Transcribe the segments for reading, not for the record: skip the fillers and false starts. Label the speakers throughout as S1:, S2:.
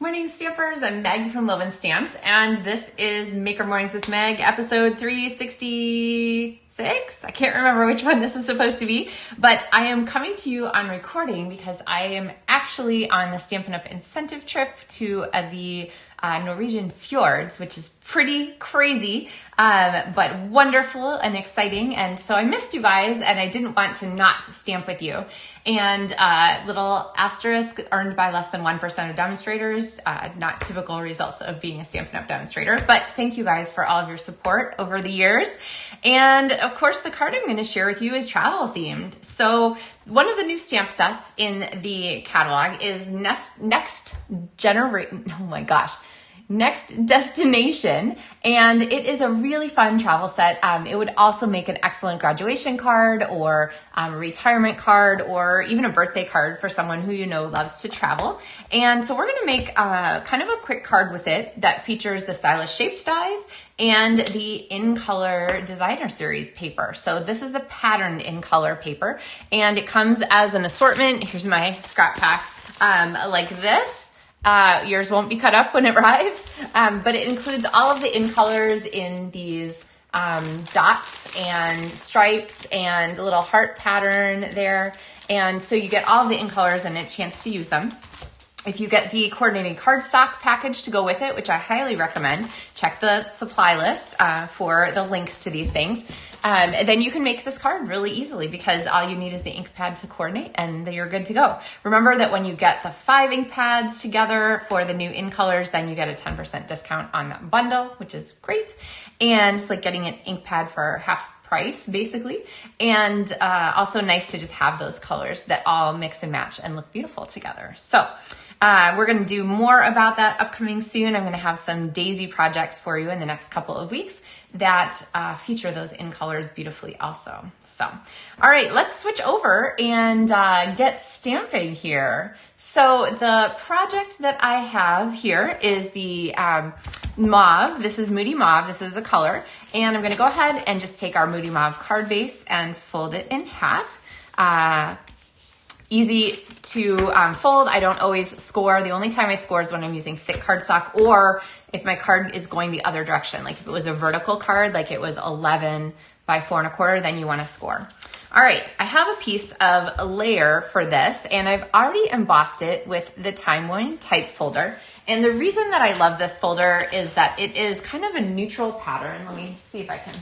S1: Morning Stampers, I'm Meg from Loven Stamps, and this is Maker Mornings with Meg, episode 366. I can't remember which one this is supposed to be, but I am coming to you on recording because I am actually on the Stampin' Up! Incentive trip to the Norwegian fjords, which is pretty crazy, but wonderful and exciting. And so I missed you guys, and I didn't want to not stamp with you. And little asterisk, earned by less than 1% of demonstrators, not typical results of being a Stampin' Up! Demonstrator, but thank you guys for all of your support over the years. And of course, the card I'm going to share with you is travel themed. So one of the new stamp sets in the catalog is Next Destination, and it is a really fun travel set. It would also make an excellent graduation card or a retirement card or even a birthday card for someone who you know loves to travel. And so we're going to make kind of a quick card with it that features the stylish shaped dies and the in color designer series paper. So this is the patterned in color paper, and it comes as an assortment. Here's my scrap pack, like this. Yours won't be cut up when it arrives, but it includes all of the in colors in these dots and stripes and a little heart pattern there. And so you get all of the in colors and a chance to use them. If you get the coordinating cardstock package to go with it, which I highly recommend, check the supply list for the links to these things. Then you can make this card really easily because all you need is the ink pad to coordinate and then you're good to go. Remember that when you get the 5 ink pads together for the new in colors, then you get a 10% discount on that bundle, which is great. And it's like getting an ink pad for half price basically. And also nice to just have those colors that all mix and match and look beautiful together. So we're going to do more about that upcoming soon. I'm going to have some daisy projects for you in the next couple of weeks that feature those in colors beautifully also. So, all right, let's switch over and get stamping here. So the project that I have here is the mauve. This is Moody Mauve. This is the color. And I'm going to go ahead and just take our Moody Mauve card base and fold it in half. Easy to fold. I don't always score. The only time I score is when I'm using thick cardstock or if my card is going the other direction. Like if it was a vertical card, like it was 11 by 4 1/4, then you want to score. All right, I have a piece of a layer for this, and I've already embossed it with the Time Worn type folder. And the reason that I love this folder is that it is kind of a neutral pattern. Let me see if I can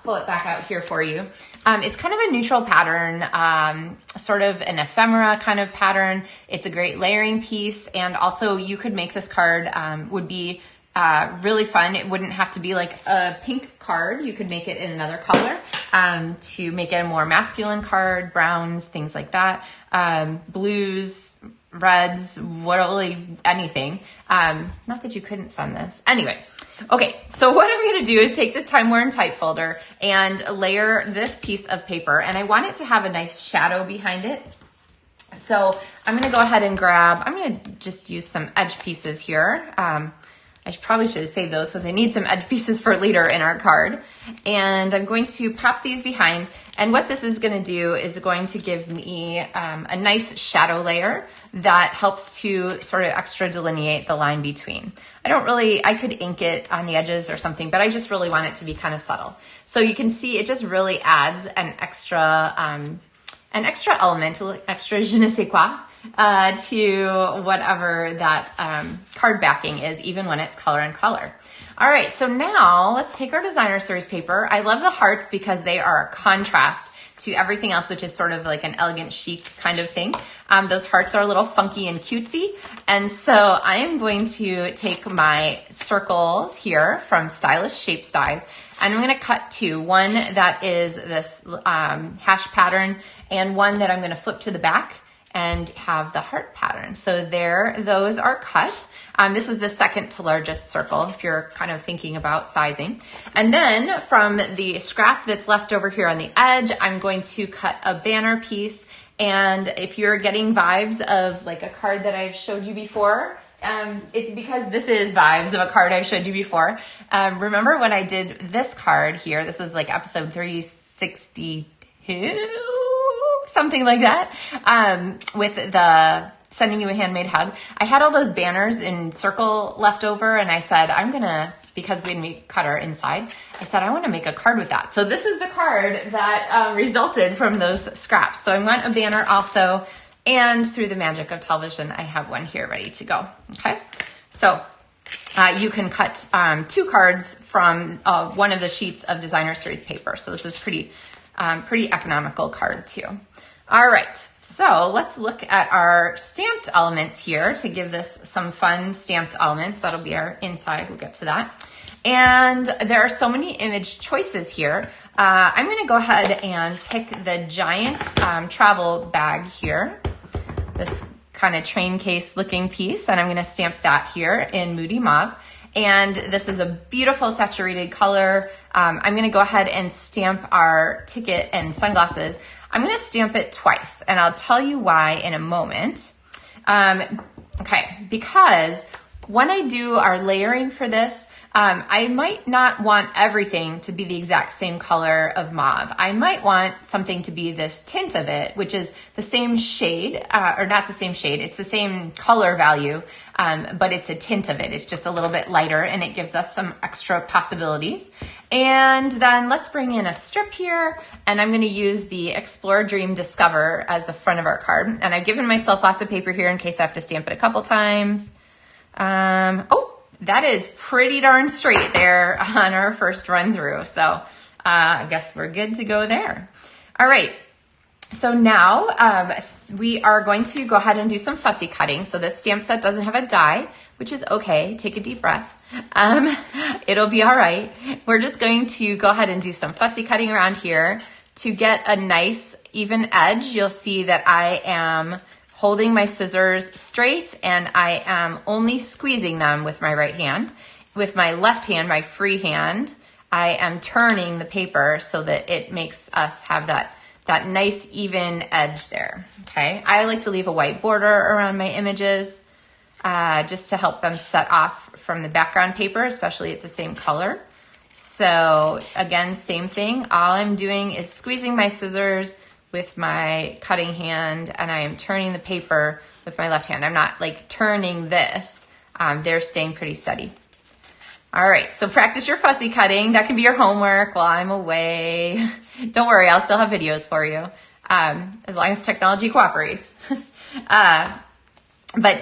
S1: pull it back out here for you. It's kind of a neutral pattern, sort of an ephemera kind of pattern. It's a great layering piece, and also you could make this card, would be really fun. It wouldn't have to be like a pink card. You could make it in another color to make it a more masculine card, browns, things like that, blues, reds, really anything. Not that you couldn't send this. Anyway. Okay, so what I'm going to do is take this Time Worn type folder and layer this piece of paper, and I want it to have a nice shadow behind it. So I'm going to go ahead and I'm going to just use some edge pieces here. Probably should have saved those because I need some edge pieces for later in our card. And I'm going to pop these behind. And what this is going to do is going to give me a nice shadow layer that helps to sort of extra delineate the line between. I could ink it on the edges or something, but I just really want it to be kind of subtle. So you can see it just really adds an extra element, extra je ne sais quoi, to whatever that card backing is, even when it's color in color. All right, so now let's take our designer series paper. I love the hearts because they are a contrast to everything else, which is sort of like an elegant chic kind of thing. Those hearts are a little funky and cutesy. And so I am going to take my circles here from Stylish Shapes Dies, and I'm going to cut 2. One that is this hash pattern, and one that I'm going to flip to the back and have the heart pattern. So there, those are cut. This is the second to largest circle if you're kind of thinking about sizing. And then from the scrap that's left over here on the edge, I'm going to cut a banner piece. And if you're getting vibes of like a card that I've showed you before, it's because this is vibes of a card I've showed you before. Remember when I did this card here, this is like episode 362, something like that, with the sending you a handmade hug. I had all those banners in circle left over, and I said, because we cut our inside, I said, I want to make a card with that. So this is the card that resulted from those scraps. So I want a banner also, and through the magic of television, I have one here ready to go. Okay, so you can cut 2 cards from one of the sheets of designer series paper. So this is pretty economical card too. All right, so let's look at our stamped elements here to give this some fun stamped elements. That'll be our inside, we'll get to that. And there are so many image choices here. I'm gonna go ahead and pick the giant travel bag here, this kind of train case looking piece, and I'm gonna stamp that here in Moody Mauve. And this is a beautiful saturated color. I'm gonna go ahead and stamp our ticket and sunglasses. I'm gonna stamp it twice, and I'll tell you why in a moment. Okay, because when I do our layering for this, I might not want everything to be the exact same color of mauve. I might want something to be this tint of it, which is the same shade, or not the same shade, it's the same color value, but it's a tint of it. It's just a little bit lighter, and it gives us some extra possibilities. And then let's bring in a strip here, and I'm gonna use the Explore, Dream, Discover as the front of our card. And I've given myself lots of paper here in case I have to stamp it a couple times. Oh, that is pretty darn straight there on our first run through. So I guess we're good to go there. All right, so now we are going to go ahead and do some fussy cutting. So this stamp set doesn't have a die, which is okay. Take a deep breath. It'll be all right. We're just going to go ahead and do some fussy cutting around here to get a nice even edge. You'll see that I am holding my scissors straight, and I am only squeezing them with my right hand. With my left hand, my free hand, I am turning the paper so that it makes us have that nice even edge there, okay? I like to leave a white border around my images just to help them set off from the background paper, especially it's the same color. So again, same thing. All I'm doing is squeezing my scissors with my cutting hand, and I am turning the paper with my left hand. I'm not like turning this. They're staying pretty steady. All right, so practice your fussy cutting. That can be your homework while I'm away. Don't worry, I'll still have videos for you, as long as technology cooperates. But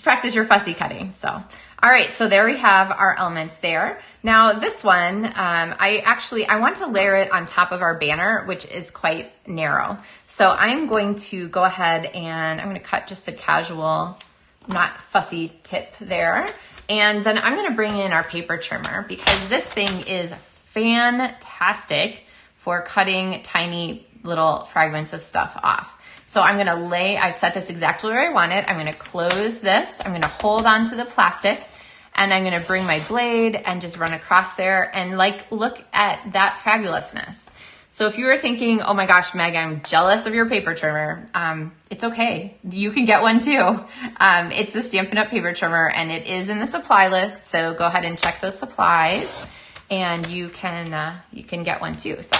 S1: practice your fussy cutting. So, all right, so there we have our elements there. Now this one, I want to layer it on top of our banner, which is quite narrow. So I'm going to go ahead and I'm going to cut just a casual, not fussy tip there. And then I'm going to bring in our paper trimmer because this thing is fantastic for cutting tiny little fragments of stuff off. So I'm gonna I've set this exactly where I want it. I'm gonna close this. I'm gonna hold on to the plastic, and I'm gonna bring my blade and just run across there and look at that fabulousness. So if you were thinking, oh my gosh, Meg, I'm jealous of your paper trimmer, it's okay. You can get one too. It's the Stampin' Up! Paper trimmer, and it is in the supply list. So go ahead and check those supplies, and you can get one too. So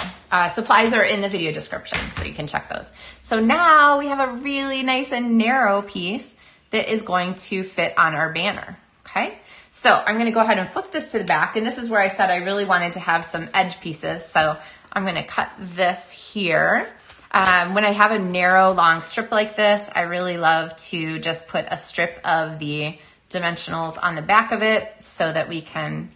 S1: supplies are in the video description, so you can check those. So now we have a really nice and narrow piece that is going to fit on our banner, okay? So I'm gonna go ahead and flip this to the back, and this is where I said I really wanted to have some edge pieces. So I'm gonna cut this here. When I have a narrow, long strip like this, I really love to just put a strip of the dimensionals on the back of it so that we can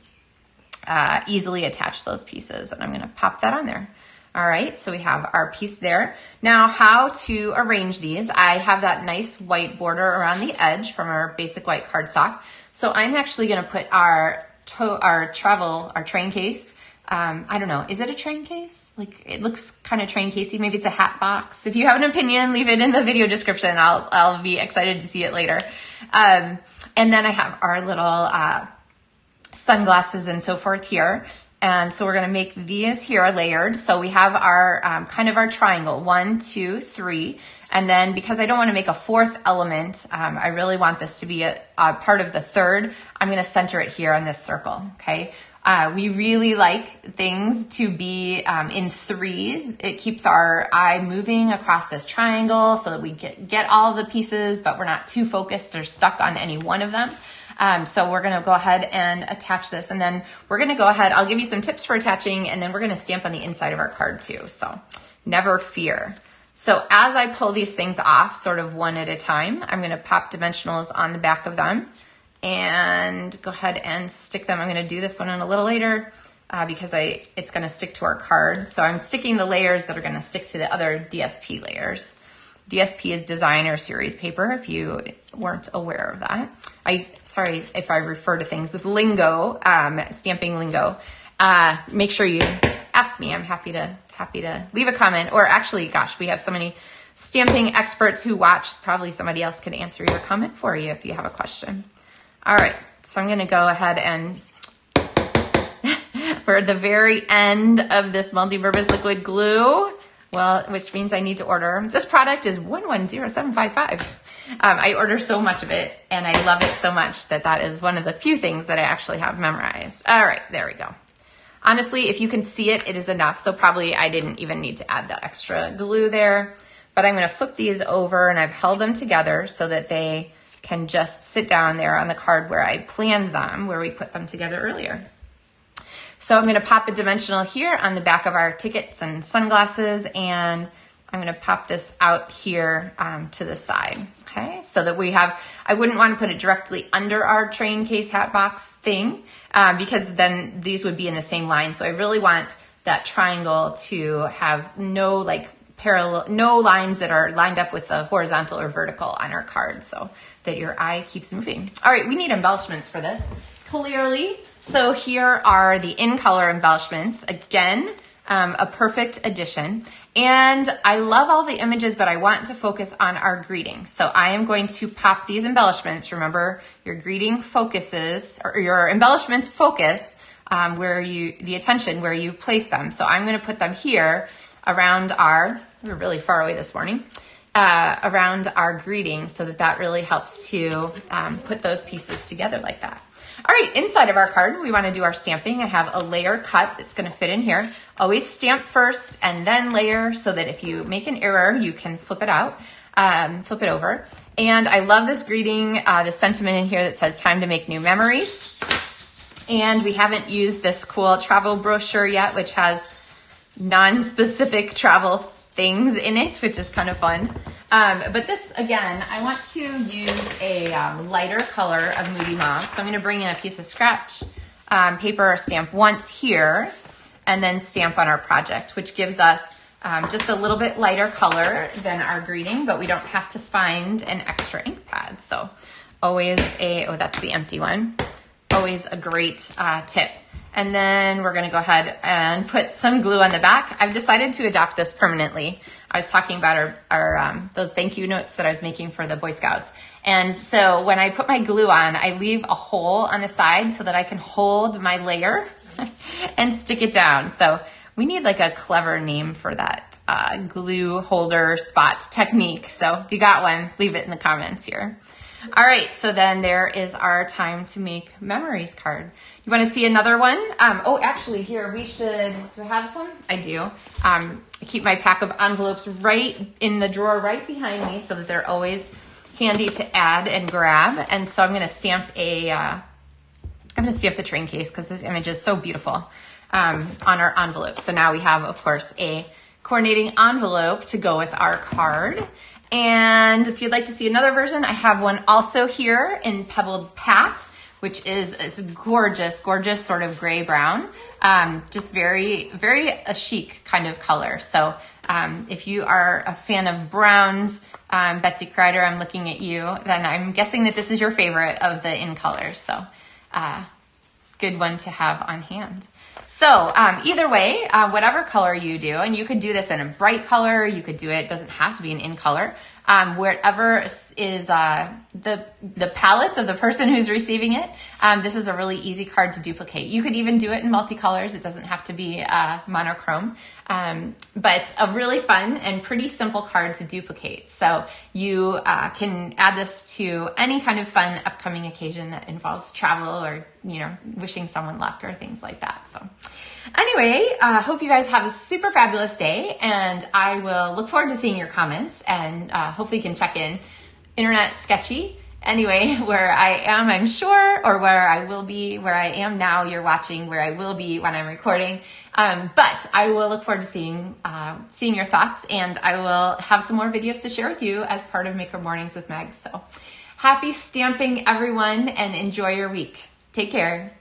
S1: easily attach those pieces. And I'm gonna pop that on there. All right, so we have our piece there. Now how to arrange these. I have that nice white border around the edge from our basic white cardstock. So I'm actually gonna put our train case. I don't know, is it a train case? Like it looks kind of train casey, maybe it's a hat box. If you have an opinion, leave it in the video description. I'll be excited to see it later. And then I have our little sunglasses and so forth here. And so we're gonna make these here layered. So we have our kind of our triangle, 1, 2, 3. And then because I don't wanna make a fourth element, I really want this to be a part of the third, I'm gonna center it here on this circle, okay? We really like things to be in threes. It keeps our eye moving across this triangle so that we get all of the pieces, but we're not too focused or stuck on any one of them. So we're going to go ahead and attach this, and then we're going to go ahead. I'll give you some tips for attaching, and then we're going to stamp on the inside of our card too. So never fear. So as I pull these things off, sort of one at a time, I'm going to pop dimensionals on the back of them and go ahead and stick them. I'm going to do this one in a little later because it's going to stick to our card. So I'm sticking the layers that are going to stick to the other DSP layers. DSP is designer series paper, if you weren't aware of that. Sorry if I refer to things with lingo, stamping lingo. Make sure you ask me. I'm happy to leave a comment. Or actually, gosh, we have so many stamping experts who watch. Probably somebody else could answer your comment for you if you have a question. All right, so I'm going to go ahead and for the very end of this multi-purpose liquid glue, well, which means I need to order. This product is 110755. I order so much of it, and I love it so much that is one of the few things that I actually have memorized. All right, there we go. Honestly, if you can see it, it is enough. So probably I didn't even need to add the extra glue there. But I'm going to flip these over, and I've held them together so that they can just sit down there on the card where I planned them, where we put them together earlier. So I'm going to pop a dimensional here on the back of our tickets and sunglasses, and I'm going to pop this out here to the side, okay? So that we have, I wouldn't want to put it directly under our train case hat box thing because then these would be in the same line. So I really want that triangle to have no lines that are lined up with the horizontal or vertical on our card so that your eye keeps moving. All right, we need embellishments for this, clearly. So here are the in-color embellishments. Again, a perfect addition. And I love all the images, but I want to focus on our greeting. So I am going to pop these embellishments. Remember, your greeting focuses, or your embellishments focus the attention where you place them. So I'm going to put them here around we're really far away this morning, around our greeting so that really helps to put those pieces together like that. All right, inside of our card, we want to do our stamping. I have a layer cut that's going to fit in here. Always stamp first and then layer so that if you make an error, you can flip it out, flip it over. And I love this greeting, the sentiment in here that says time to make new memories. And we haven't used this cool travel brochure yet, which has non-specific travel things in it, which is kind of fun. But this, again, I want to use a lighter color of Moody Mauve. So I'm going to bring in a piece of scratch paper, stamp once here, and then stamp on our project, which gives us just a little bit lighter color than our greeting, but we don't have to find an extra ink pad. So always that's the empty one. Always a great tip. And then we're going to go ahead and put some glue on the back. I've decided to adopt this permanently. I was talking about our those thank you notes that I was making for the Boy Scouts. And so when I put my glue on, I leave a hole on the side so that I can hold my layer and stick it down. So we need like a clever name for that glue holder spot technique. So if you got one, leave it in the comments here. All right, so then there is our time to make memories card. You want to see another one? Actually, here do I have some? I do. I keep my pack of envelopes right in the drawer right behind me so that they're always handy to add and grab. And so I'm going to stamp the train case because this image is so beautiful on our envelope. So now we have, of course, a coordinating envelope to go with our card. And if you'd like to see another version, I have one also here in Pebbled Path, which is gorgeous, gorgeous sort of gray brown. Just very, very a chic kind of color. So if you are a fan of browns, Betsy Kreider, I'm looking at you, then I'm guessing that this is your favorite of the in colors. So good one to have on hand. So either way, whatever color you do, and you could do this in a bright color, you could do it doesn't have to be an in color, wherever is the palette of the person who's receiving it, this is a really easy card to duplicate. You could even do it in multicolors. It doesn't have to be monochrome, but a really fun and pretty simple card to duplicate. So you can add this to any kind of fun upcoming occasion that involves travel you know, wishing someone luck or things like that. So anyway, hope you guys have a super fabulous day, and I will look forward to seeing your comments, and hopefully you can check in. Internet sketchy. Anyway, where I am, I'm sure, or where I will be, where I am now, you're watching, where I will be when I'm recording. But I will look forward to seeing your thoughts, and I will have some more videos to share with you as part of Maker Mornings with Meg. So happy stamping, everyone, and enjoy your week. Take care.